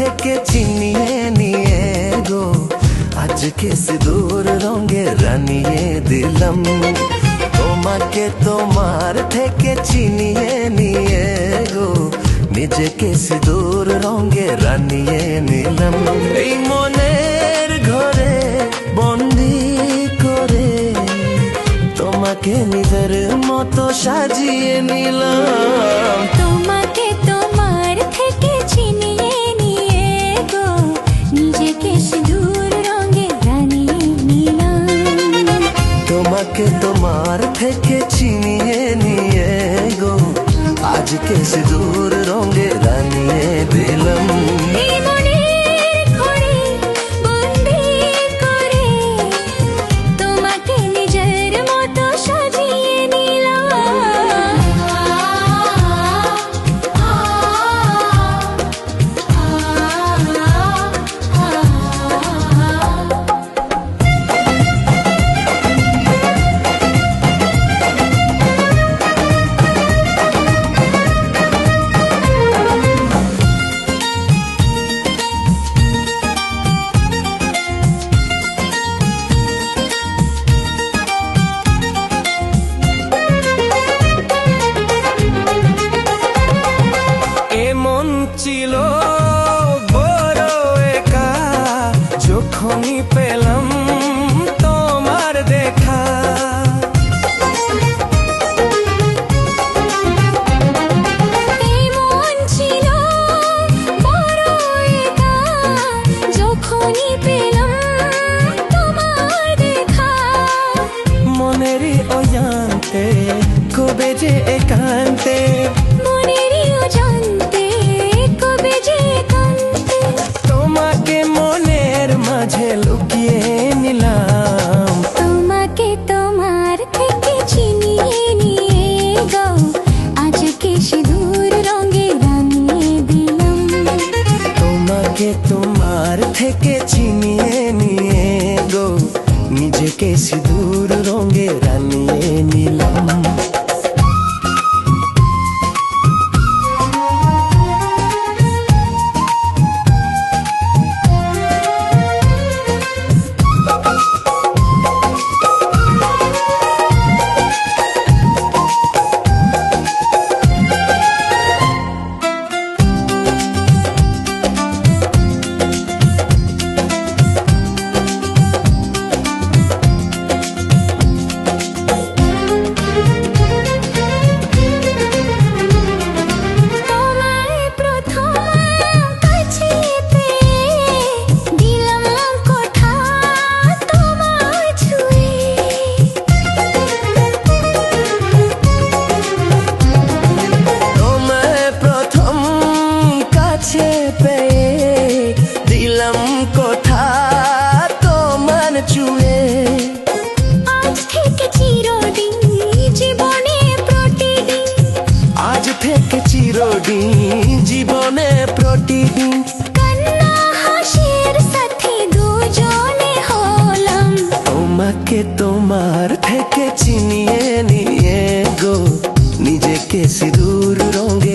থেকে চিনিয়ে নিয়ে গো আজকে সিঁদুর রঙে রানিয়ে দিলাম। তোমাকে তোমার থেকে চিনিয়ে নিয়ে গো নিজেকে সিঁদুর রঙে রানিয়ে নিলাম। এই মনের ঘরে বন্দি করে তোমাকে নিজের মতো সাজিয়ে নিলাম। তোমাকে তোমার থেকে চিনিয়ে নিয়ে গো নিজেকে সিঁদুর রঙে রানিয়ে নিলাম। তোমাকে তোমার থেকে চিনিয়ে নিয়ে গো আজকে সিঁদুর রঙে রানিয়ে দিলাম। এই মনের ঘরে বন্দি করে তোমাকে নিজের মতো সাজিয়ে নিলাম। এমন ছিল বড় একা যখনই পেলাম তোমার দেখা। এমন ছিল বড় একা যখনই পেলাম তোমার দেখা। মনেরই অজান্তে কবে যে একান্তে মনেরই অজান্তে কবে যে একান্তে তোমাকে মনের মাঝে লুকিয়ে নিলাম। তোমাকে তোমার থেকে চিনিয়ে নিয়ে গো আজকে সিঁদুর রঙে রানিয়ে দিলাম। তোমাকে তোমার থেকে চিনিয়ে নিয়ে গো নিজেকে সিঁদুর রঙে রানিয়ে নিলাম। তোমায় প্রথম কাছে পেয়ে দিলাম কথা তোমার ছুঁয়ে। তোমায় প্রথম কাছে পেয়ে দিলাম কথা তোমার ছুঁয়ে। আজ থেকে চিরদিন জীবনে প্রতিদিন আজ থেকে চিরদিন জীবনে প্রতিদিন কান্না হাসির সাথে দুজনে হলাম। তোমাকে তোমার থেকে চিনিয়ে নিয়ে গো নিজেকে সিঁদুর রঙে